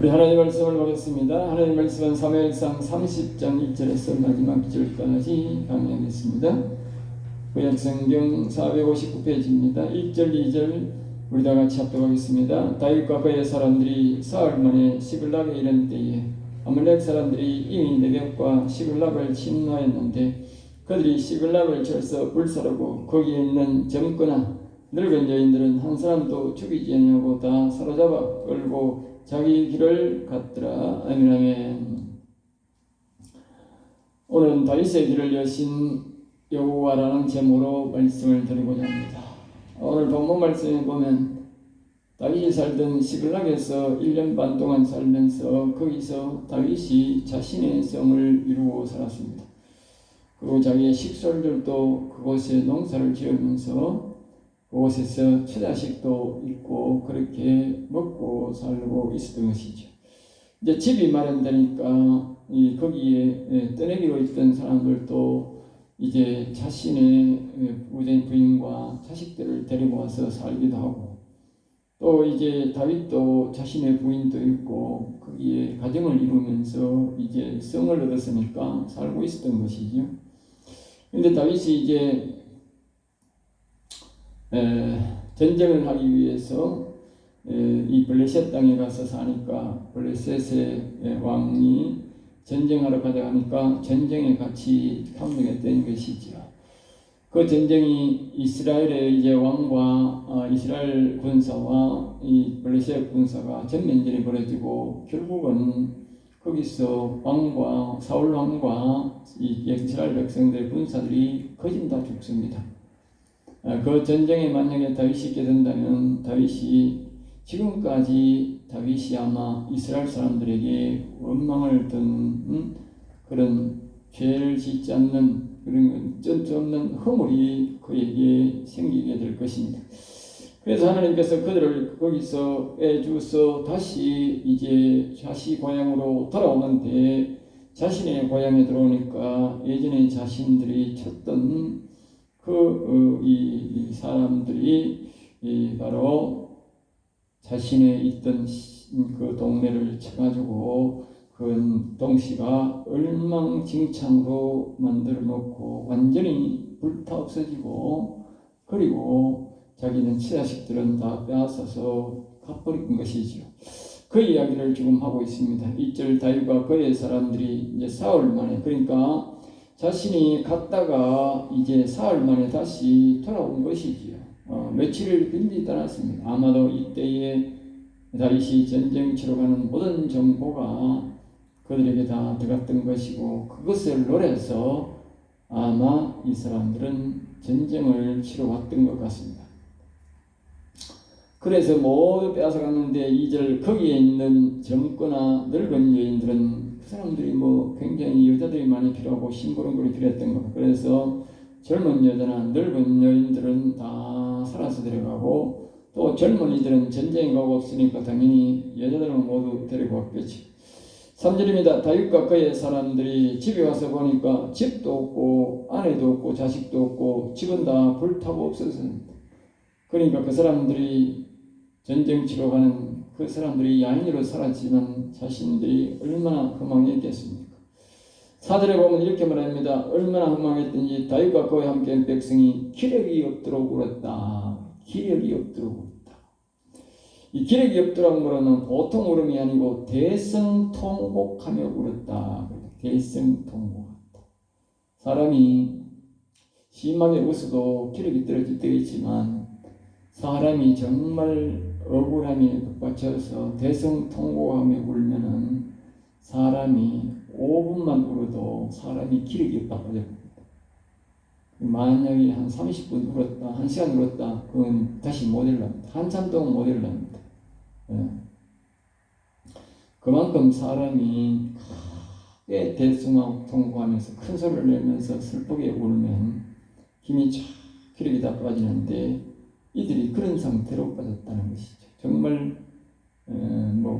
우리 하나님 말씀을 보겠습니다. 하나님 말씀은 사무엘상 30장 1절에서 마지막 절까지 강의하겠습니다. 구약성경 459페이지입니다. 1절 2절 우리 다 같이 합독하겠습니다. 다윗과 그의 사람들이 사흘 만에 시글락에 이른 때에 아말렉 사람들이 이미 네겝과 시글락을 침노하였는데 그들이 시글락을 쳐서 불사르고 거기에 있는 젊거나 늙은 여인들은 한 사람도 죽이지 아니하고 다 사로잡아 끌고 자기 길을 갔더라. 아멘. 아멘. 오늘은 다윗의 길을 여신 여호와라는 제목으로 말씀을 드리고자 합니다. 오늘 본문 말씀에 보면 다윗이 살던 시글락에서 1년 반 동안 살면서 거기서 다윗이 자신의 성을 이루고 살았습니다. 그리고 자기의 식솔들도 그곳에 농사를 지으면서 그곳에서 처자식도 있고 그렇게 먹고 살고 있었던 것이죠. 이제 집이 마련되니까 거기에 떠내기로 있던 사람들도 이제 자신의 부인과 자식들을 데리고 와서 살기도 하고, 또 이제 다윗도 자신의 부인도 있고 거기에 가정을 이루면서 이제 성을 얻었으니까 살고 있었던 것이죠. 그런데 다윗이 이제 전쟁을 하기 위해서 이 블레셋 땅에 가서 사니까 블레셋의 왕이 전쟁하러 가자 하니까 전쟁에 같이 참여하게 된 것이죠. 그 전쟁이 이스라엘의 이제 왕과 이스라엘 군사와 이 블레셋 군사가 전면전이 벌어지고 결국은 거기서 왕과 사울 왕과 이 이스라엘 백성들의 군사들이 거진 다 죽습니다. 그 전쟁에 만약에 다윗이 있게 된다면 다윗이 지금까지 다윗이 아마 이스라엘 사람들에게 원망을 든 그런 죄를 짓지 않는 그런 쩐수 없는 허물이 그에게 생기게 될 것입니다. 그래서 하나님께서 그들을 거기서 빼주서 다시 이제 자시 고향으로 돌아오는데 자신의 고향에 들어오니까 예전에 자신들이 쳤던 이 사람들이 바로 자신의 있던 그 동네를 쳐가지고 그 동시가 엉망진창으로 만들어 놓고 완전히 불타 없어지고, 그리고 자기는 처자식들은 다 빼앗아서 가버린 것이죠. 그 이야기를 지금 하고 있습니다. 1절 다윗과 그의 사람들이 이제 사흘 만에, 그러니까 자신이 갔다가 이제 사흘 만에 다시 돌아온 것이지요. 며칠을 근지 떠났습니다. 아마도 이때에 다윗이 전쟁 치러 가는 모든 정보가 그들에게 다 들어갔던 것이고, 그것을 노려서 아마 이 사람들은 전쟁을 치러 왔던 것 같습니다. 그래서 모두 빼앗아갔는데 2절 거기에 있는 젊거나 늙은 여인들은 그 사람들이 굉장히 여자들이 많이 필요하고 심부름꾼이 필요했던 거. 그래서 젊은 여자나 늙은 여인들은 다 살아서 데려가고, 또 젊은이들은 전쟁에 가고 없으니까 당연히 여자들은 모두 데리고 왔겠지. 3절입니다. 다윗과 그의 사람들이 집에 와서 보니까 집도 없고 아내도 없고 자식도 없고 집은 다 불타고 없어졌습니다. 그러니까 그 사람들이 전쟁 치러 가는 그 사람들이 야인으로 살았지만 자신들이 얼마나 허망했겠습니까? 4절에 보면 이렇게 말합니다. 얼마나 허망했든지 다윗과 그와 함께 백성이 기력이 없도록 울었다. 기력이 없도록 울었다. 이 기력이 없도록 울어는 보통 울음이 아니고 대성통곡하며 울었다. 대성통곡한다. 사람이 심하게 웃어도 기력이 떨어질 때가 있지만, 사람이 정말 억울함에 북받쳐서 대성통곡하며 울면은 사람이 5분만 울어도 사람이 기력이 빠져버립니다. 만약에 한 30분 울었다, 1시간 울었다, 그건 다시 못 일어납니다. 한참 동안 못 일어납니다. 그만큼 사람이 크게 대성통곡하면서 큰 소리를 내면서 슬프게 울면 힘이 쫙 기력이 다 빠지는데, 이들이 그런 상태로 빠졌다는 것이죠. 정말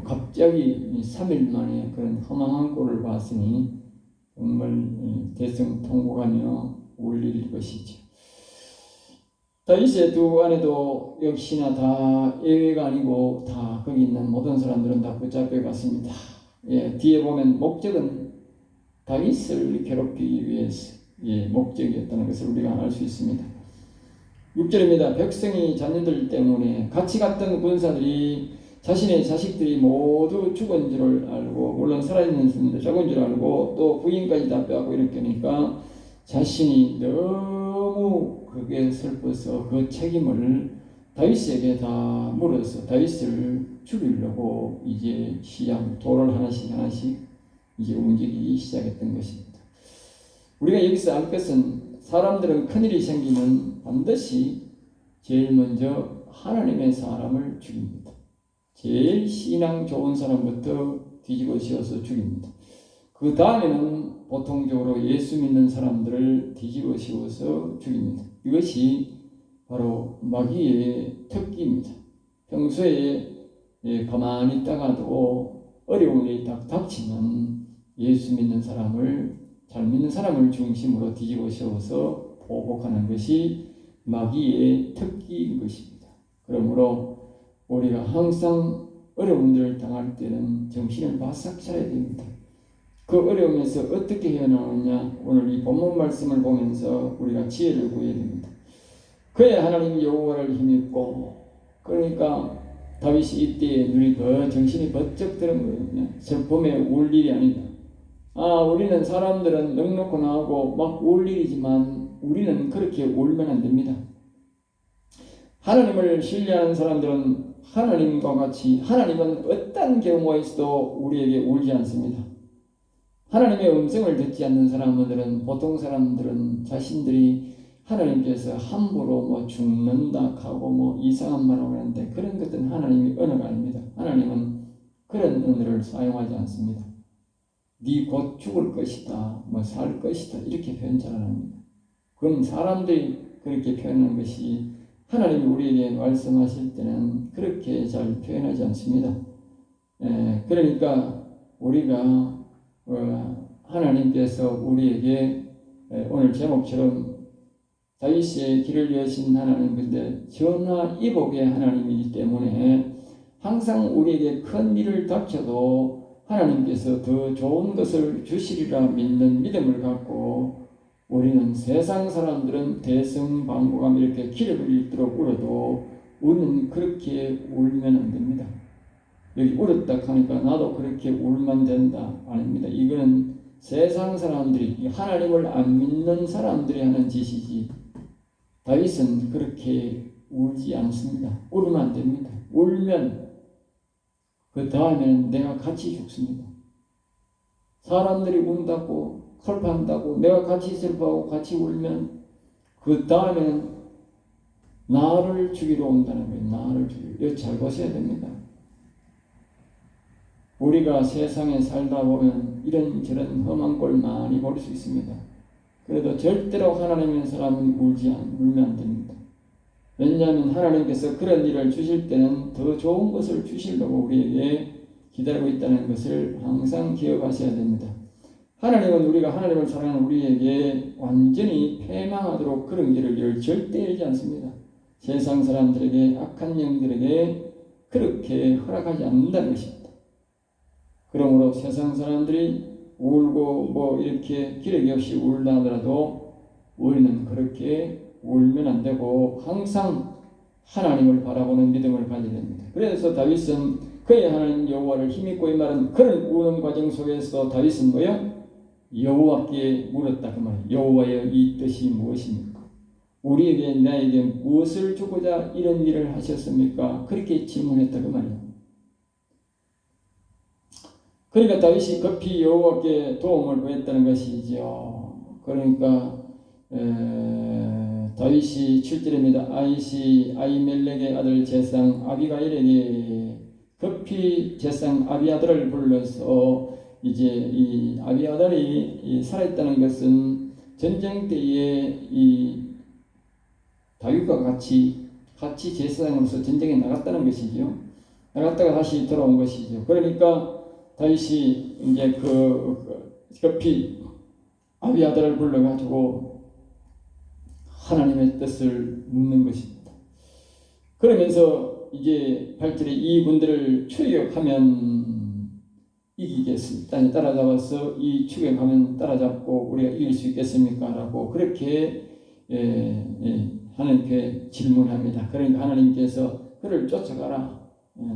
갑자기 3일 만에 그런 허망한 꼴을 봤으니 정말 대성통곡하며 울릴 것이죠. 다윗의 두 아내도 역시나 다 예외가 아니고 다 거기 있는 모든 사람들은 다 붙잡혀 갔습니다. 예, 뒤에 보면 목적은 다윗을 괴롭히기 위해서 목적이었다는 것을 우리가 알 수 있습니다. 6절입니다. 백성이 자녀들 때문에 같이 갔던 군사들이 자신의 자식들이 모두 죽은 줄 알고, 물론 살아있는 사람들 죽은 줄 알고 또 부인까지 다 빼앗고 이렇게 하니까 자신이 너무 그게 슬퍼서 그 책임을 다윗에게 다 물어서 다윗을 죽이려고 이제 돌을 하나씩 이제 움직이기 시작했던 것입니다. 우리가 여기서 알 것은 사람들은 큰일이 생기면 반드시 제일 먼저 하나님의 사람을 죽입니다. 제일 신앙 좋은 사람부터 뒤집어 씌워서 죽입니다. 그 다음에는 보통적으로 예수 믿는 사람들을 뒤집어 씌워서 죽입니다. 이것이 바로 마귀의 특기입니다. 평소에 가만히 있다가도 어려운 일이 딱 닥치면 예수 믿는 사람을, 잘 믿는 사람을 중심으로 뒤집어 씌워서 보복하는 것이 마귀의 특기인 것입니다. 그러므로 우리가 항상 어려운 일을 당할 때는 정신을 바싹 차려야 됩니다. 그 어려움에서 어떻게 헤어나오느냐, 오늘 이 본문 말씀을 보면서 우리가 지혜를 구해야 됩니다. 그의 하나님 여호와를 힘입고, 그러니까 다윗이 이때에 눈이 더 정신이 번쩍 드는 거예요. 슬픔에 울 일이 아니다. 우리는 사람들은 넉넉고 나하고 막 울 일이지만 우리는 그렇게 울면 안 됩니다. 하나님을 신뢰하는 사람들은 하나님과 같이, 하나님은 어떤 경우가 있어도 우리에게 울지 않습니다. 하나님의 음성을 듣지 않는 사람들은, 보통 사람들은 자신들이 하나님께서 함부로 죽는다 하고 이상한 말을 하는데, 그런 것들은 하나님의 언어가 아닙니다. 하나님은 그런 언어를 사용하지 않습니다. 네 곧 죽을 것이다, 살 것이다, 이렇게 표현 잘 안 합니다. 그건 사람들이 그렇게 표현하는 것이, 하나님이 우리에게 말씀하실 때는 그렇게 잘 표현하지 않습니다. 그러니까 우리가 하나님께서 우리에게 오늘 제목처럼 다윗의 길을 여신 하나님, 근데 전화위복의 하나님이기 때문에 항상 우리에게 큰 일을 닥쳐도 하나님께서 더 좋은 것을 주시리라 믿는 믿음을 갖고, 우리는 세상 사람들은 대성방구감 이렇게 기력을 잃도록 울어도 우리는 그렇게 울면 안 됩니다. 여기 울었다 하니까 나도 그렇게 울면 된다, 아닙니다. 이거는 세상 사람들이, 하나님을 안 믿는 사람들이 하는 짓이지, 다윗은 그렇게 울지 않습니다. 울면 안 됩니다. 울면 그 다음에는 내가 같이 죽습니다. 사람들이 운다고 슬퍼한다고 내가 같이 슬퍼하고 같이 울면 그 다음에는 나를 죽이러 온다는 거예요. 나를 죽이러. 이거 잘 보셔야 됩니다. 우리가 세상에 살다 보면 이런저런 험한 꼴 많이 볼 수 있습니다. 그래도 절대로 하나님의 사람은 울면 안 됩니다. 왜냐하면 하나님께서 그런 일을 주실 때는 더 좋은 것을 주시려고 우리에게 기다리고 있다는 것을 항상 기억하셔야 됩니다. 하나님은 우리가 하나님을 사랑하는 우리에게 완전히 패망하도록 그런 길을 절대 열지 않습니다. 세상 사람들에게, 악한 영들에게 그렇게 허락하지 않는다는 것입니다. 그러므로 세상 사람들이 울고 이렇게 기력이 없이 울다 하더라도 우리는 그렇게 울면 안 되고 항상 하나님을 바라보는 믿음을 가져야 됩니다. 그래서 다윗은 그의 하나님 여호와를 힘입고, 이 말은 그런 우는 과정 속에서 다윗은 뭐예요? 여호와께 물었다 그 말이에요. 여호와여, 이 뜻이 무엇입니까? 우리에게, 나에게 무엇을 주고자 이런 일을 하셨습니까? 그렇게 질문했다 그 말이에요. 그러니까 다윗이 급히 여호와께 도움을 구했다는 것이죠. 그러니까 다윗이 7절입니다. 아히멜렉의 아들 제상 아비가일에게 급히 제상 아비아들을 불러서, 이제 이 아비아들이 살아있다는 것은 전쟁 때에 이 다윗과 같이 제사장으로서 전쟁에 나갔다는 것이죠. 나갔다가 다시 돌아온 것이죠. 그러니까 다윗이 이제 급히 아비아들을 불러가지고 하나님의 뜻을 묻는 것입니다. 그러면서 이제 8절에 이분들을 추격하면 이기겠습니다. 땅에 따라잡아서 이 추격하면 따라잡고 우리가 이길 수 있겠습니까? 라고 그렇게 하나님께 질문합니다. 그러니까 하나님께서 그를 쫓아가라.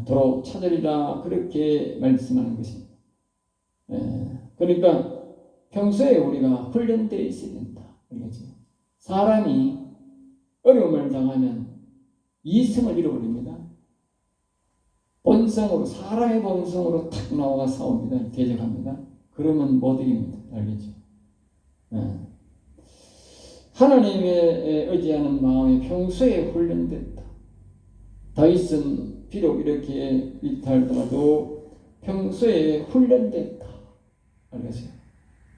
도로 찾으리라. 그렇게 말씀하는 것입니다. 그러니까 평소에 우리가 훈련되어 있어야 된다. 그렇죠? 사람이 어려움을 당하면 이성을 잃어버립니다. 본성으로, 사람의 본성으로 탁 나와 싸웁니다. 대적합니다. 그러면 못 이깁니다. 알겠죠? 하나님의 의지하는 마음이 평소에 훈련됐다. 다윗은 비록 이렇게 위태하더라도 평소에 훈련됐다. 알겠어요?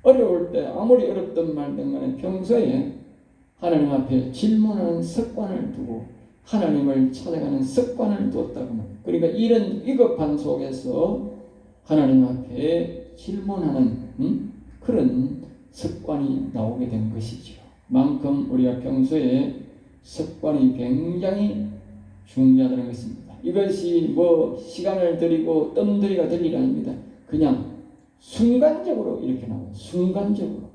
어려울 때 아무리 어렵든 말든 간에 평소에 하나님 앞에 질문하는 습관을 두고 하나님을 찾아가는 습관을 두었다고 말합니다. 그러니까 이런 위급한 속에서 하나님 앞에 질문하는 그런 습관이 나오게 된 것이죠. 만큼 우리가 평소에 습관이 굉장히 중요하다는 것입니다. 이것이 뭐 시간을 들이고 뜸들이가 될 일이 아닙니다. 그냥 순간적으로 이렇게 나와요. 순간적으로.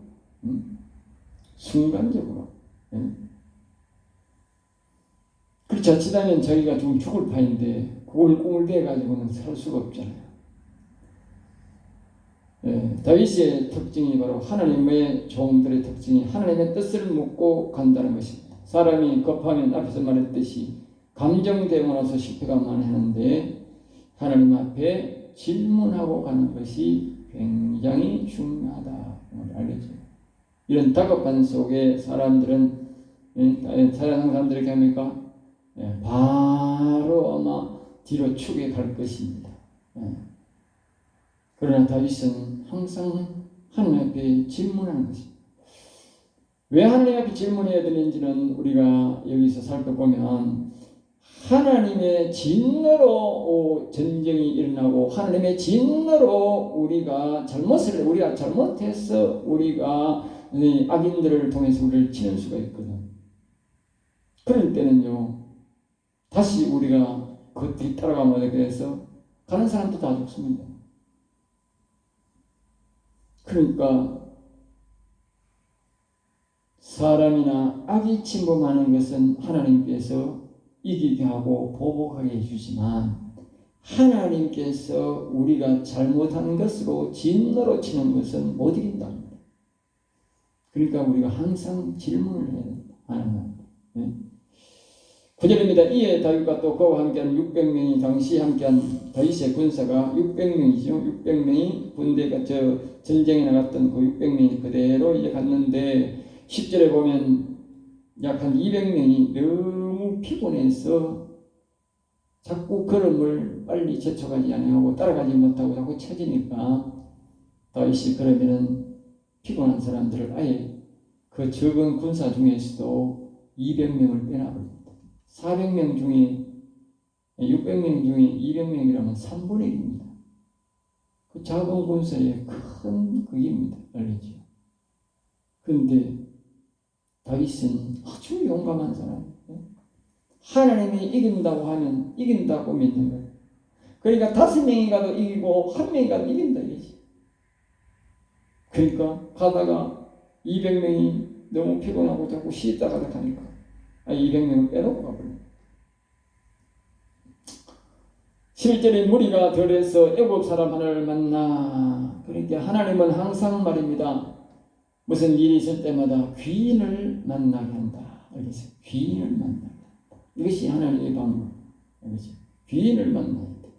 순간적으로. 그렇지 않다면 저희가 좀 죽을 판인데 그걸 꿈을 대가지고는 살 수가 없잖아요. 다윗의 특징이 바로 하나님의 종들의 특징이 하나님의 뜻을 묻고 간다는 것입니다. 사람이 급하면 앞에서 말했듯이 감정 대응하서 실패가 많이 하는데 하나님 앞에 질문하고 가는 것이 굉장히 중요하다. 알겠죠? 이런 다급한 속에 사람들은 세상 사람들이 이렇게 합니까? 바로 아마 뒤로 추격할 것입니다. 그러나 다윗은 항상 하나님 앞에 질문하는 것입니다. 왜 하나님 앞에 질문해야 되는지는 우리가 여기서 살펴보면 하나님의 진노로 전쟁이 일어나고 하나님의 진노로 우리가 잘못해서 우리가 악인들을 통해서 우리를 치는 수가 있거든. 그럴 때는요 다시 우리가 그 뒤따라가면 그래서 가는 사람도 다 죽습니다. 그러니까 사람이나 악이 침범하는 것은 하나님께서 이기게 하고 보복하게 해주지만 하나님께서 우리가 잘못한 것으로 진노로 치는 것은 못 이긴다. 그러니까 우리가 항상 질문을 해야 된다. 하나님. 9절입니다. 이에 다윗과 또 그와 함께한 600명이 당시 함께한 다윗의 군사가 600명이죠. 600명이 군대가 전쟁에 나갔던 그 600명이 그대로 이제 갔는데 10절에 보면 약 한 200명이 너무 피곤해서 자꾸 걸음을 빨리 재촉하지 않고 따라가지 못하고 자꾸 처지니까 다윗이 그러면은 피곤한 사람들을 아예 그 적은 군사 중에서도 200명을 빼놔버립니다. 400명 중에 600명 중에 200명이라면 3분의 1입니다. 그 작은 군사의 큰 극입니다. 알겠죠? 그런데 다윗은 아주 용감한 사람이에요. 하나님이 이긴다고 하면 이긴다고 믿는 거예요. 그러니까 5명이 가도 이기고 1명이 가도 이긴다 이거지. 그러니까 가다가 200명이 너무 피곤하고 자꾸 쉬다가 가니까 200명을 빼놓고 가버려요. 11절에 무리가 들에서 애굽 사람 하나를 만나. 그러니까 하나님은 항상 말입니다. 무슨 일이 있을 때마다 귀인을 만나게 한다. 알겠어요? 귀인을 만나게 한다. 이것이 하나님의 방법. 알겠죠? 귀인을 만나야 돼.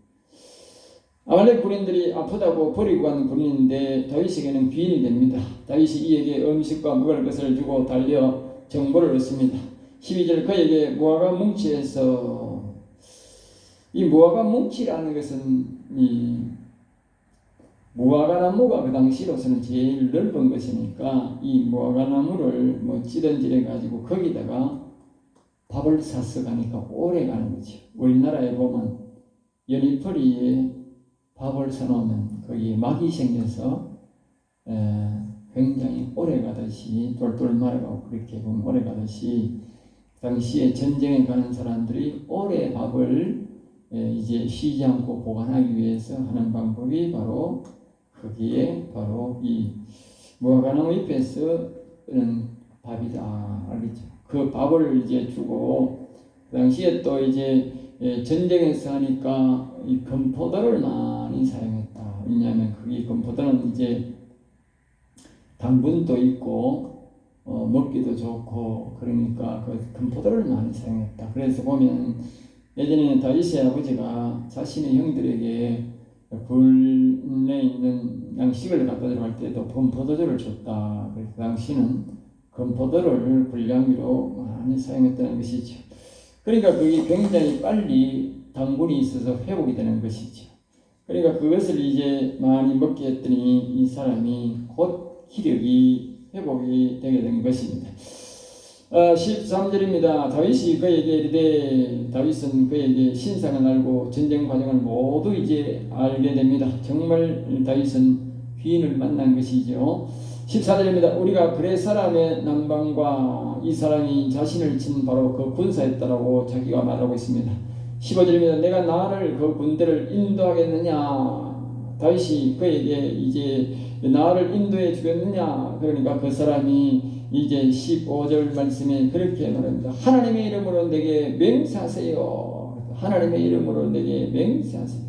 아말렉 군인들이 아프다고 버리고 간 군인인데 다윗에게는 귀인이 됩니다. 다윗이 이에게 음식과 먹을 것을 주고 달려 정보를 얻습니다. 12절 그에게 무화과 뭉치에서 이 무화과 뭉치라는 것은 이 무화과 나무가 그 당시로서는 제일 넓은 것이니까 이 무화과 나무를 찌든지래 가지고 거기다가 밥을 사서 가니까 오래 가는 거죠. 우리나라에 보면 연잎뿌리에 밥을 사놓으면 거기에 막이 생겨서 굉장히 오래 가듯이 똘똘 말아가고 그렇게 보면 오래 가듯이 당시에 전쟁에 가는 사람들이 오래 밥을 이제 쉬지 않고 보관하기 위해서 하는 방법이 바로 거기에 바로 이 무화과나무 잎에 쓰는 밥이다. 알겠죠? 그 밥을 이제 주고 그 당시에 또 이제 전쟁에서 하니까 이 건포도를 많이 사용했다. 왜냐하면 거기 건포도는 이제 당분도 있고 먹기도 좋고 그러니까 그 건포도를 많이 사용했다. 그래서 보면 예전에는 다윗의 아버지가 자신의 형들에게 굴에 있는 양식을 갖다 주러 갈 때도 건포도주를 줬다. 그래서 그 당시는 건포도를 굴량미로 많이 사용했다는 것이죠. 그러니까 그게 굉장히 빨리 당분이 있어서 회복이 되는 것이죠. 그러니까 그것을 이제 많이 먹게 했더니 이 사람이 곧 기력이 회복이 되게 된 것입니다. 13절입니다. 다윗이 그에게 이르되 다윗은 그에게 신상을 알고 전쟁 과정을 모두 이제 알게 됩니다. 정말 다윗은 귀인을 만난 것이죠. 14절입니다. 우리가 그레 사람의 남방과 이 사람이 자신을 친 바로 그 군사였다라고 자기가 말하고 있습니다. 15절입니다. 내가 나를 그 군대를 인도하겠느냐. 다윗이 그에게 이제 나를 인도해 주겠느냐. 그러니까 그 사람이 이제 15절 말씀에 그렇게 말합니다. 하나님의 이름으로 내게 맹세하세요. 하나님의 이름으로 내게 맹세하세요.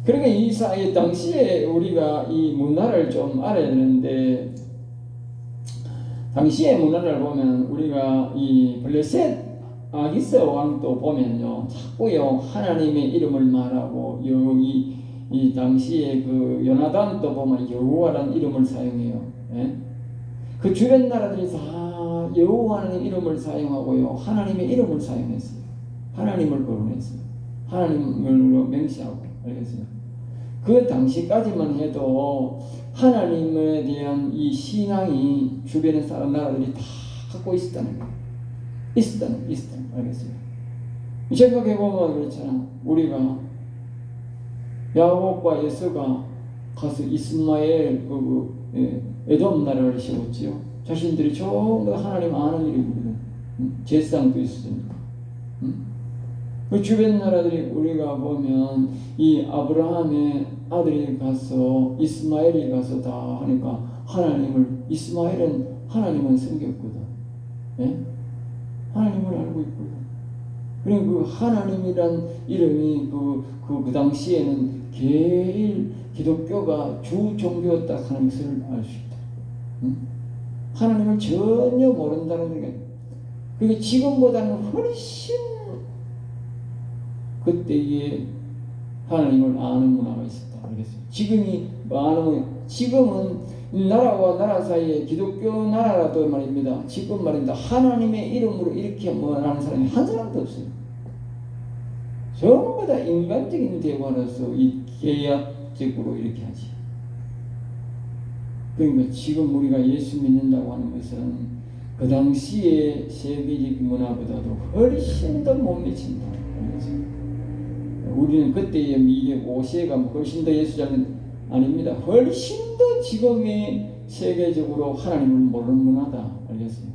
그러니까 이 사이 당시에 우리가 이 문화를 좀 알아야 되는데 당시의 문화를 보면 우리가 이 블레셋 아기스 왕도 보면요 자꾸요 하나님의 이름을 말하고 여기 이 당시에 그 요나단도 보면 여호와라는 이름을 사용해요. 예? 그 주변 나라들이 다 여호와의 이름을 사용하고요 하나님의 이름을 사용했어요. 하나님을 거론했어요. 하나님을 명시하고 알겠어요. 그 당시까지만 해도 하나님에 대한 이 신앙이 주변의 다른 나라들이 다 갖고 있었다는 거예요. 있었다는 알겠어요. 생각해 보면 그렇잖아. 우리가 야곱과 에서가 가서 이스마엘 에돔 나라를 세웠지요. 자신들이 전부 하나님 아는 이름이거든. 제사장도 있었으니까. 그 주변 나라들이 우리가 보면 이 아브라함의 아들이 가서 이스마엘이 가서 다 하니까 이스마엘은 하나님은 섬겼거든. 예? 하나님을 알고 있거든. 그리고 그 하나님이란 이름이 그 당시에는 제일 기독교가 주 종교였다 하는 것을 알 수 있다. 하나님을 전혀 모른다는 게 그게 지금보다는 훨씬 그때에 하나님을 아는 문화가 있었다. 알겠어요? 지금은 나라와 나라 사이에 기독교 나라라도 말입니다. 지금 말입니다. 하나님의 이름으로 이렇게 하는 사람이 한 사람도 없어요. 전부 다 인간적인 대화로서 이 계약적으로 이렇게 하지. 그러니까 지금 우리가 예수 믿는다고 하는 것은 그 당시의 세계적 문화보다도 훨씬 더 못 미친다. 우리는 그때의 이게 모세가 훨씬 더 예수자는 아닙니다. 훨씬 더 지금의 세계적으로 하나님을 모르는 문화다. 알겠어요?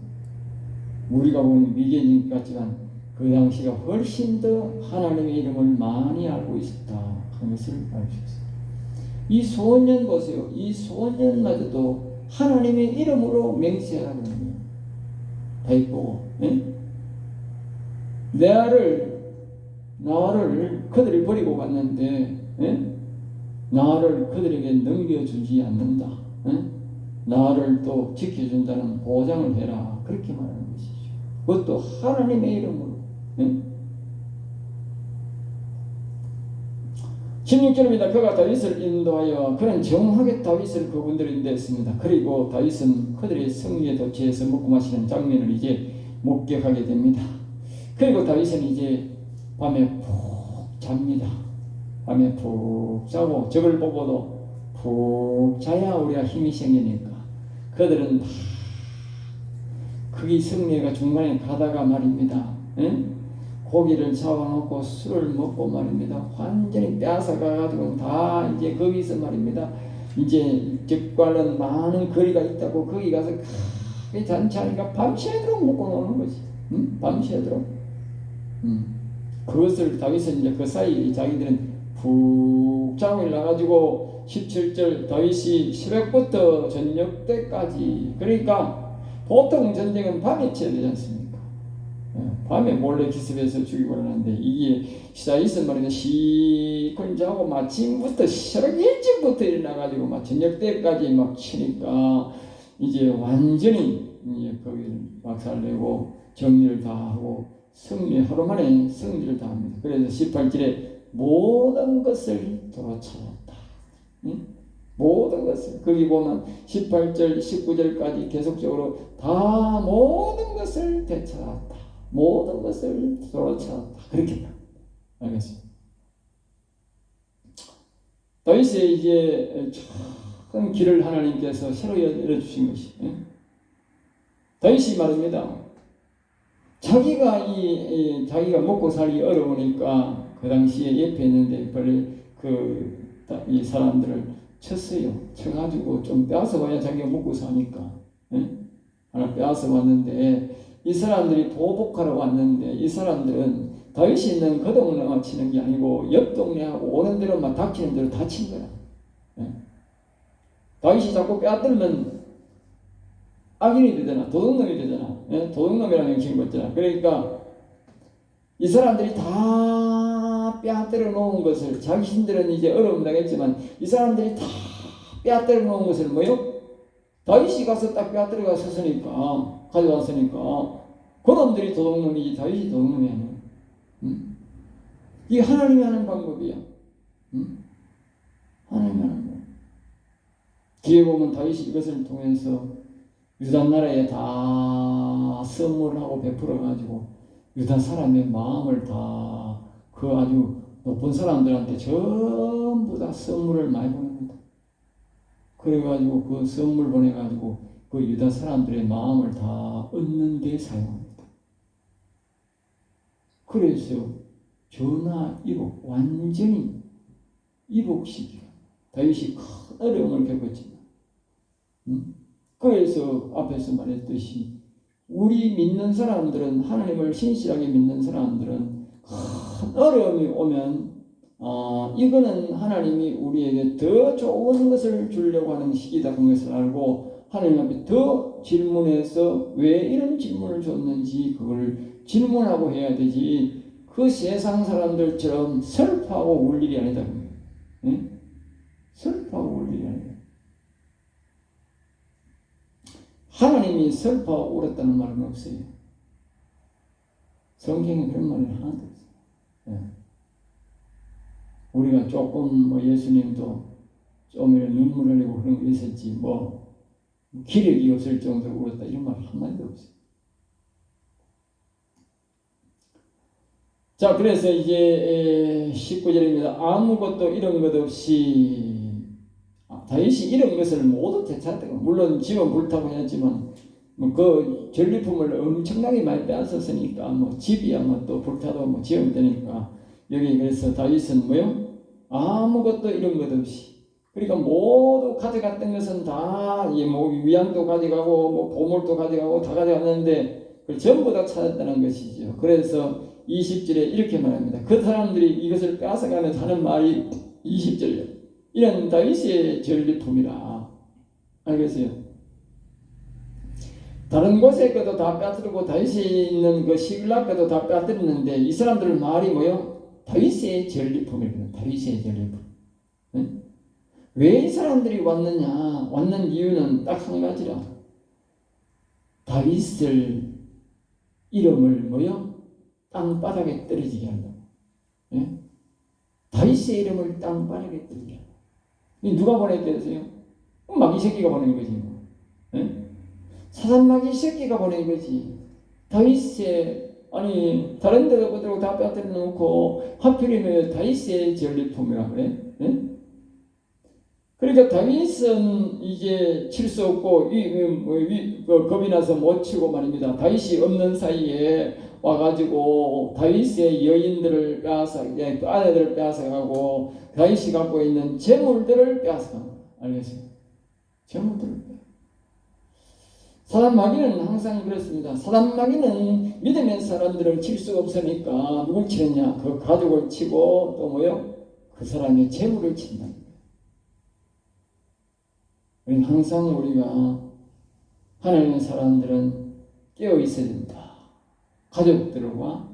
우리가 보는 미개인 같지만 그 당시가 훨씬 더 하나님의 이름을 많이 알고 있었다 하는 것을 알 수 있어요. 이 소년 보세요. 이 소년마저도 하나님의 이름으로 맹세하라고 하는 거예요. 다윗 보고 나를 그들이 버리고 갔는데 나를 그들에게 넘겨주지 않는다. 나를 또 지켜준다는 보장을 해라. 그렇게 말하는 것이죠. 그것도 하나님의 이름으로. 16절입니다. 그가 다윗을 인도하여 그는 정확하게 다윗을 그분들을 인도했습니다. 그리고 다윗은 그들의 성리에 도취해서 먹고 마시는 장면을 이제 목격하게 됩니다. 그리고 다윗은 이제 밤에 푹 잡니다. 밤에 푹 자고 저걸 보고도 푹 자야 우리가 힘이 생기니까 그들은 다 거기 성례가 중간에 가다가 말입니다. 고기를 잡아먹고 술을 먹고 말입니다. 완전히 빼앗아가가지고 다 이제 거기서 말입니다. 이제 적과는 많은 거리가 있다고 거기 가서 크게 잔치하니까 밤새도록 먹고 노는 거지. 응? 밤새도록. 그것을 다윗은 이제 그 사이 자기들은 푹 잠을 나가지고 17절 다윗이 새벽부터 저녁 때까지, 그러니까 보통 전쟁은 밤에 쳐야 되지 않습니까? 밤에 몰래 기습해서 죽이고 하는데 이게 다윗은 말이야 시큰 자고 마침부터 새벽 일찍부터 일어나가지고 막 저녁 때까지 막 치니까 이제 완전히 이제 거기를 막살내고 정리를 다 하고 하루 만에 승리를 다 합니다. 그래서 18절에 모든 것을 도로차렸다. 응? 모든 것을. 거기 보면 18절, 19절까지 계속적으로 다 모든 것을 되찾았다. 모든 것을 도로차렸다. 그렇게 알겠습니다. 다윗의 이제 큰 길을 하나님께서 새로 열어주신 것이, 다윗이 말입니다. 자기가 자기가 먹고 살기 어려우니까 그 당시에 옆에 있는데 이 사람들을 쳤어요. 쳐가지고 좀 빼앗아 봐야 자기가 먹고 사니까. 하나 빼앗아 왔는데 이 사람들이 보복하러 왔는데 이 사람들은 다윗이 있는 그 동네만 치는 게 아니고 옆 동네하고 오는 대로 막 닥치는 대로 다 친 거야. 다윗이 자꾸 빼앗들면 악인이 되잖아. 도둑놈이 되잖아. 도둑놈이라는 명칭이 있잖아. 그러니까 이 사람들이 다 빼앗들어 놓은 것을, 자신들은 이제 어려움 당했지만 이 사람들이 다 빼앗들어 놓은 것을 뭐요? 다윗이 가서 딱 빼앗들어 갔으니까, 가져왔으니까 그놈들이 도둑놈이지 다윗이 도둑놈이 아니야. 이게 하나님이 하는 방법이야. 하나님이 하는 방법. 뒤에 보면 다윗이 이것을 통해서 유다 나라에 다 선물하고 베풀어가지고 유다 사람의 마음을 다 그 아주 높은 사람들한테 전부 다 선물을 많이 보냅니다. 그래가지고 그 선물 보내가지고 그 유다 사람들의 마음을 다 얻는 데 사용합니다. 그래서 전화 이복, 완전히 이복시키고 다윗이 큰 어려움을 겪었지만 그래서 앞에서 말했듯이 우리 믿는 사람들은, 하나님을 신실하게 믿는 사람들은 큰 어려움이 오면 이거는 하나님이 우리에게 더 좋은 것을 주려고 하는 시기다 그런 것을 알고 하나님 앞에 더 질문해서 왜 이런 질문을 줬는지 그걸 질문하고 해야 되지, 그 세상 사람들처럼 슬퍼하고 울 일이 아니다. 슬퍼하고 울 일이 아니다. 하나님이 슬퍼하고 울었다는 말은 없어요. 성경에 그런 말이 하나도 없어요. 우리가 조금 예수님도 좀 눈물 흘리고 그런 거 있었지 기력이 없을 정도로 울었다 이런 말 한마디도 없어요. 자, 그래서 이제 19절입니다. 아무것도 이런 것 없이 다윗이 이런 것을 모두 되찾았다. 물론 집은 불타고 했지만 그 전리품을 엄청나게 많이 빼앗았으니까 집이야 또 불타도 지으면 되니까 여기 그래서 다윗은 뭐요? 아무것도 이런 것 없이, 그러니까 모두 가져갔던 것은 다 위안도 가져가고 보물도 가져가고 다 가져갔는데 그걸 전부 다 찾았다는 것이죠. 그래서 20절에 이렇게 말합니다. 그 사람들이 이것을 빼앗아가면서 하는 말이 20절이에요. 이런 다윗의 전리품이라. 알겠어요? 다른 곳에 것도 다 빼앗들고 다윗이 있는 그 시글락 것도 다 빼앗들었는데 이 사람들 말이 뭐요? 다윗의 전리품이거든. 다윗의 전리품. 응? 왜 이 사람들이 왔느냐? 왔는 이유는 딱 한 가지라. 다윗을 이름을 뭐요? 땅바닥에 떨어지게 한다고. 예? 다윗의 이름을 땅바닥에 떨어지게 한다고. 누가 보냈겠어요? 마귀 새끼가 보낸 거지. 예? 사단 마귀 새끼가 보낸 거지. 다윗의 다른 데도 그대로 다 빼앗겨 놓고 하필이면 다윗의 전리품이라 그래. 예? 그러니까 다윗은 이제 칠 수 없고 겁이 나서 못 치고 말입니다. 다윗이 없는 사이에 와가지고 다윗의 여인들을 빼앗아, 아내들을 빼앗아가고 다윗이 갖고 있는 재물들을 빼앗아가. 알겠어요? 전부 들을 거예요. 사단 마귀는 항상 그렇습니다. 사단 마귀는 믿음의 사람들을 칠 수가 없으니까 누굴 치느냐? 그 가족을 치고 또 뭐요? 그 사람의 재물을 친다는 거예요. 항상 우리가 하나님의 사람들은 깨어 있어야 된다. 가족들과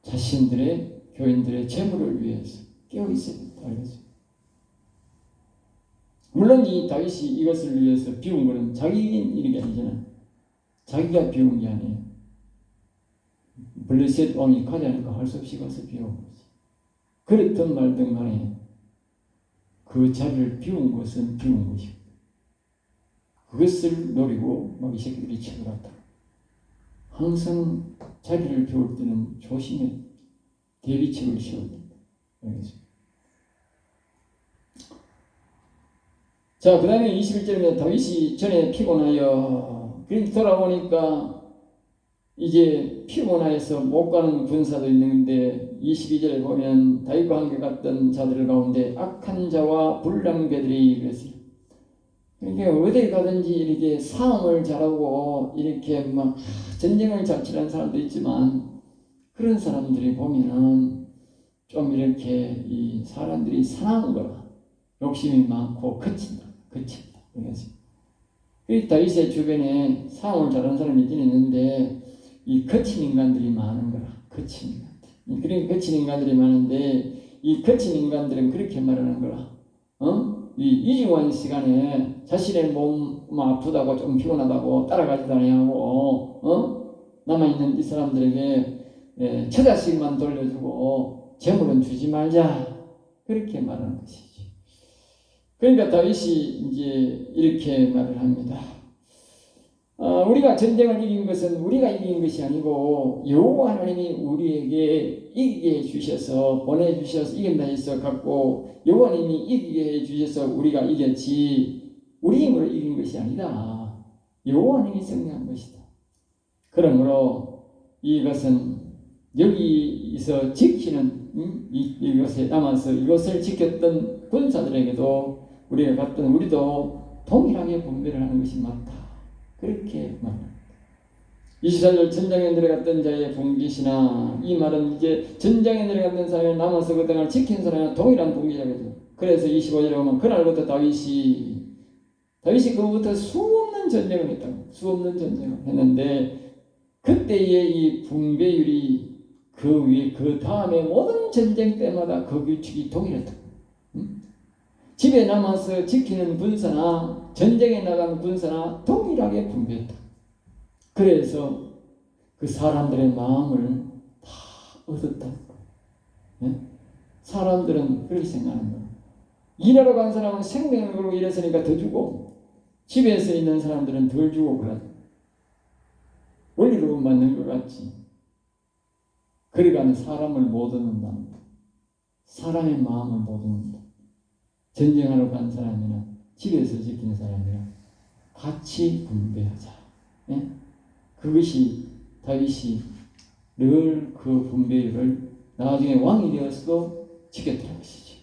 자신들의 교인들의 재물을 위해서 깨어 있어야 된다. 알겠어요? 물론 이 다윗이 이것을 위해서 비운 것은 자기 일이 아니잖아요. 자기가 비운 게 아니에요. 블레셋 왕이 가자니까 할 수 없이 가서 비운 거지. 그랬든 말든 간에 그 자리를 비운 것은 비운 것이고 그것을 노리고 막 이 새끼들이 쳐들어왔다. 항상 자리를 비울 때는 조심해 대비책을 세워야 된다. 알겠습니다. 자, 그 다음에 21절에 다윗이 전에 피곤하여 그렇게 돌아오니까 이제 피곤하여서 못 가는 군사도 있는데 22절에 보면 다윗과 함께 갔던 자들 가운데 악한 자와 불량배들이 그랬어요. 그러니까 어디 가든지 이렇게 싸움을 잘하고 이렇게 막 전쟁을 잘 치는 사람도 있지만 그런 사람들이 보면은 좀 이렇게 이 사람들이 사나운 거라 욕심이 많고 그친다. 그래서 다윗의 주변에 싸움을 잘하는 사람이 있긴 있는데 이 거친 인간들이 많은 거라. 거친 인간들. 그러니까 거친 인간들이 많은데 이 거친 인간들은 그렇게 말하는 거라. 이 이중한 시간에 자신의 몸 아프다고 좀 피곤하다고 따라가지도 아니하고 남아있는 이 사람들에게 처자식만 돌려주고 재물은 주지 말자. 그렇게 말하는 것이지. 그러니까 다윗이 이제 이렇게 말을 합니다. 우리가 전쟁을 이긴 것은 우리가 이긴 것이 아니고 여호와 하나님이 우리에게 이기게 해주셔서 보내주셔서 이긴다 해서 갖고 여호와 하나님이 이기게 해주셔서 우리가 이겼지 우리 힘으로 이긴 것이 아니다. 여호와 하나님이 승리한 것이다. 그러므로 이것은 여기서 지키는 이것에 남아서 이것을 지켰던 군사들에게도 우리가 갔던 우리도 동일하게 분배를 하는 것이 맞다. 그렇게 말합니다. 24절 전장에 내려갔던 자의 분깃이나 이 말은 이제 전장에 내려갔던 사람이 남아서 그 땅을 지킨 사람이나 동일한 분깃이라고. 그래서 25절에 보면 그날부터 다윗이 그부터 수없는 전쟁을 했다고. 수없는 전쟁을 했는데 그때의 이 분배율이 그 다음에 모든 전쟁 때마다 그 규칙이 동일했다. 집에 남아서 지키는 군사나 전쟁에 나가는 군사나 동일하게 분배했다. 그래서 그 사람들의 마음을 다 얻었다. 네? 사람들은 그렇게 생각하는 거야. 일하러 간 사람은 생명을 걸고 일했으니까 더 주고 집에서 있는 사람들은 덜 주고 그러지. 원리로 맞는 것 같지. 그러니까 사람을 못 얻는다. 사람의 마음을 못 얻는다. 전쟁하러 간 사람이나 집에서 지키는 사람이나 같이 분배하자. 네? 그것이 다윗이 늘 그 분배율을 나중에 왕이 되어서도 지켰다는 것이지.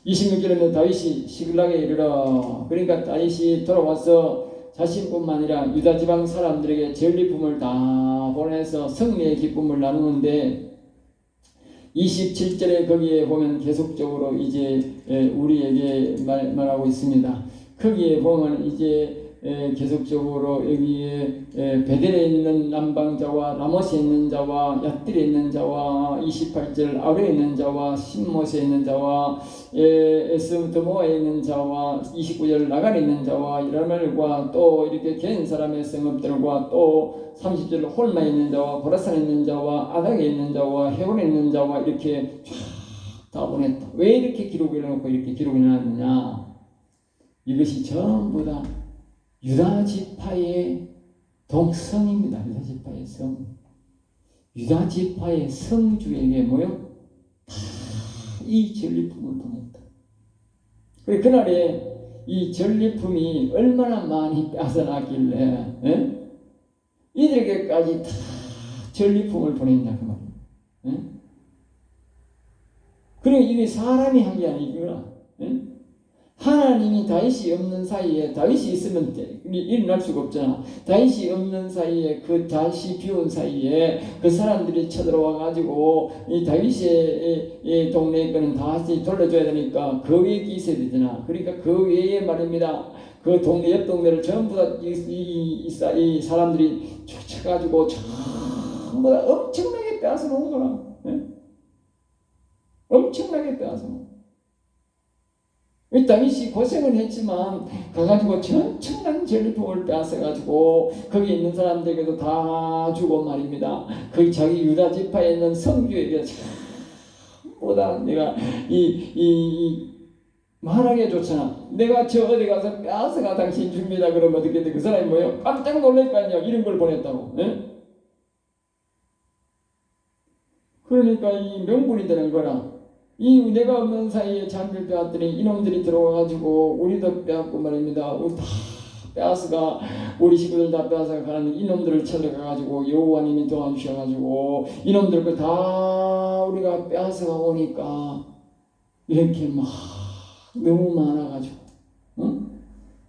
26절에는 다윗이 시글락에 이르러 그러니까 다윗이 돌아와서 자신뿐만 아니라 유다 지방 사람들에게 전리품을 다 보내서 승리의 기쁨을 나누는데 27절에 거기에 보면 계속적으로 이제 우리에게 말하고 있습니다. 거기에 보면 이제 계속적으로 여기에 베델에 있는 남방자와 라못에 있는 자와 얏딜에 있는 자와 28절 아벨에 있는 자와 신못에 있는 자와 에스드모아에 있는 자와 29절 나갈에 있는 자와 이라멜과 또 이렇게 겐 사람의 성읍들과 또 30절 홀마에 있는 자와 고라산에 있는 자와 아닥에 있는 자와 헤볼에 있는 자와 이렇게 다 보냈다. 왜 이렇게 기록을 해놓고 이렇게 기록을 해놨느냐? 이것이 전부 다 유다 지파의 동성입니다. 유다 지파의 성. 유다 지파의 성주에게 뭐요? 다 이 전리품을 보냈다. 그날에 이 전리품이 얼마나 많이 뺏어나길래 이들에게까지 다 전리품을 보낸다 그 말이에요. 그리고 이게 사람이 한 게 아니구나. 하나님이 다윗이 없는 사이에, 다윗이 있으면 일어날 수가 없잖아. 다윗이 없는 사이에, 그 다윗이 비운 사이에 그 사람들이 쳐들어와 가지고 이 다윗의 이 동네에 거는 다시 돌려줘야 되니까 그 외에 있어야 되잖아. 그러니까 그 외에 말입니다. 그 동네, 옆 동네를 전부 다 이 사람들이 쳐가지고 전부 다 엄청나게 빼앗아 놓은 거라. 예? 엄청나게 빼앗아 놓은. 다윗이 고생은 했지만 가가지고 엄청난 전리품을 빼앗아가지고 거기 있는 사람들에게도 다 주고 말입니다. 그 자기 유다 지파에 있는 성주에게 전부 다 내가 말하게 좋잖아. 내가 저 어디 가서 빼앗아가 당신 줍니다. 그러면 어떻게 돼? 그 사람이 뭐예요? 깜짝 놀랄 거 아니야. 이런 걸 보냈다고. 예? 그러니까 이 명분이 되는 거라. 이 내가 없는 사이에 잔을 빼앗더니 이놈들이 들어와가지고 우리도 빼앗고 말입니다. 우리 다 빼앗아가 우리 식구들 다 빼앗아가 가는 이놈들을 찾아가가지고 여호와님이 도와주셔가지고 이놈들 거 다 우리가 빼앗아가 오니까 이렇게 막 너무 많아가지고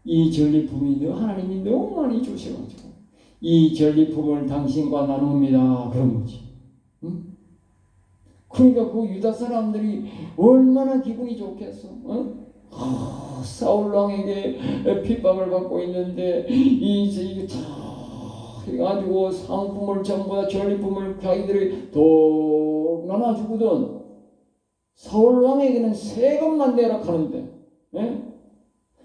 이 전리품이 하나님이 너무 많이 주셔가지고 이 전리품을 당신과 나눕니다. 그런 거지. 그러니까 그 유다 사람들이 얼마나 기분이 좋겠어. 사울 왕에게 핍박을 받고 있는데 이게 다 해가지고 상품을 전부 다 전리품을 자기들이 더 나눠주거든. 사울 왕에게는 세금만 내라 하는데, 예?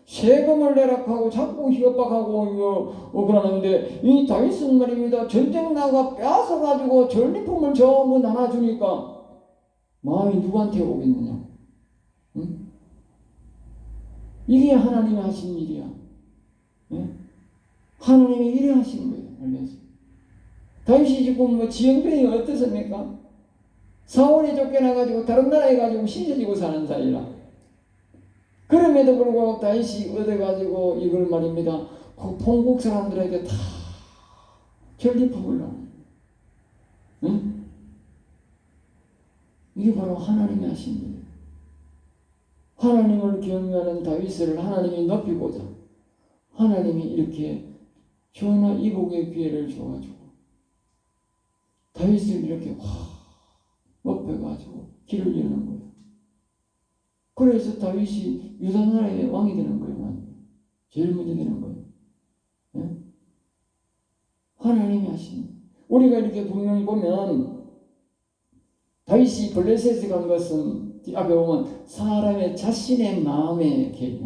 세금을 내라하고 자꾸 협박하고 그러는데 이 다윗은 말입니다. 전쟁 나가 빼앗아 가지고 전리품을 전부 나눠주니까 마음이 누구한테 오겠느냐? 응? 이게 하나님이 하신 일이야. 응? 하나님이 이래 하신 거예요. 알겠어요? 다윗이 지금 뭐 지형편이 어떻습니까? 사울이 쫓겨나가지고 다른 나라에 가지고 신세지고 사는 사이라. 그럼에도 불구하고 다윗이 얻어가지고 이걸 말입니다. 그 본국 사람들에게 다 전리품을 나눠. 응? 이게 바로 하나님이 하신 일이에요. 하나님을 경외하는 다윗을 하나님이 높이고자 하나님이 이렇게 전하 이복의 기회를 줘가지고 다윗을 이렇게 높여가지고 길을 여는 거예요. 그래서 다윗이 유다 나라의 왕이 되는 거예요. 제일 먼저 되는 거예요. 네? 하나님이 하신. 우리가 이렇게 분명히 보면 다윗이 블레셋에 간 것은 앞에 보면 사람의 자신의 마음의 계획,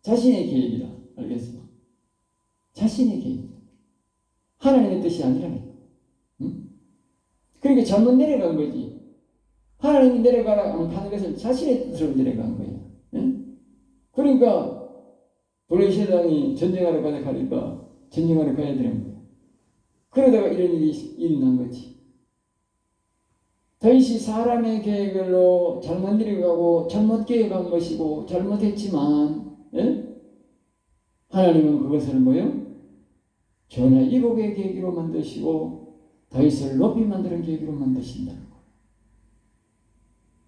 자신의 계획이다. 알겠어요? 자신의 계획. 하나님의 뜻이 아니라니까. 응? 그러니까 잘못 내려간 거지. 하나님이 내려가라 하는 것을 자신의 뜻으로 내려간 거예요. 응? 그러니까 블레셋 전쟁하러 가니까 전쟁하러 가야 되는 거예요. 그러다가 이런 일이 일어난 거지. 다윗이 사람의 계획으로 잘못 내려가고 잘못 계획한 것이고 잘못했지만 하나님은 그것을 뭐요? 전하 이복의 계획으로 만드시고 다윗을 높이 만드는 계획으로 만드신다는 것.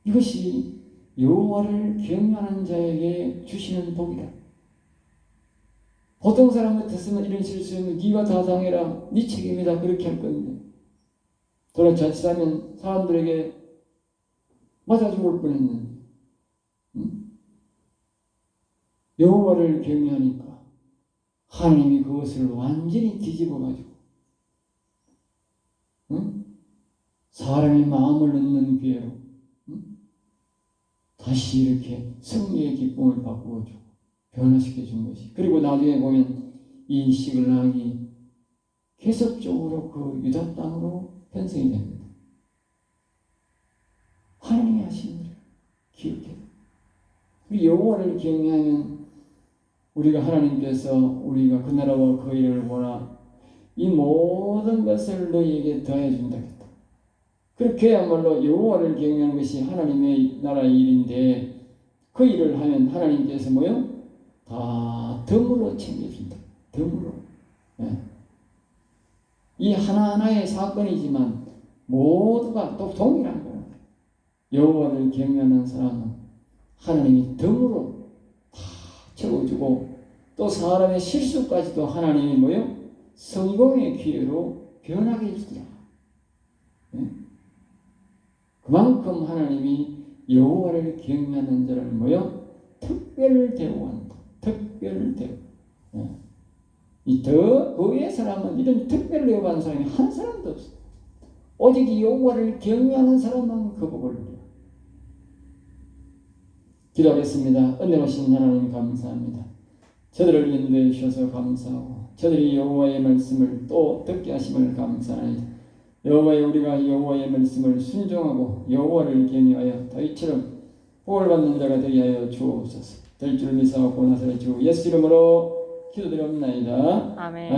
이것이 여호와를 경외하는 자에게 주시는 복이다. 보통 사람 같았으면 이런 실수는 네가 다 당해라, 네 책임이다 그렇게 할 건데 돌아 자칫하면 사람들에게 맞아 죽을 뻔했는데 여호와를 경외하니까 하나님이 그것을 완전히 뒤집어가지고 사람의 마음을 넣는 기회로 다시 이렇게 승리의 기쁨을 바꾸어주고 변화시켜준 것이. 그리고 나중에 보면 이 시글락이 계속적으로 그 유다 땅으로 편성이 됩니다. 하나님이 하신 일을 기억해. 우리 여호와를 경외하면 우리가 하나님께서 우리가 그 나라와 그 일을 보라 이 모든 것을 너희에게 더해 준다 했다. 그렇게야말로 여호와를 경외하는 것이 하나님의 나라의 일인데 그 일을 하면 하나님께서 뭐요? 다 덤으로 챙겨준다. 덤으로. 네. 이 하나하나의 사건이지만 모두가 또 동일한 거예요. 여호와를 경외하는 사람은 하나님이 덤으로 다 주고 또 사람의 실수까지도 하나님이 뭐요? 성공의 기회로 변하게 해주더라. 네? 그만큼 하나님이 여호와를 경외하는 자를 뭐요? 특별 대우한다. 특별 대우. 네. 그 외의 사람은 이런 특별 대우받는 사람이 한 사람도 없어. 오직 이 여호와를 경외하는 사람만 그 복을 누려. 기도하겠습니다. 은혜로우신 하나님 감사합니다. 저들을 인도해 주셔서 감사하고 저들이 여호와의 말씀을 또 듣게 하심을 감사합니다. 여호와의 우리가 여호와의 말씀을 순종하고 여호와를 경외하여 다윗처럼 복을 받는 자가 되게 하여 주옵소서. 될 줄 믿사옵고 나사렛 주 예수 이름으로 기도드리옵나이다. 아멘.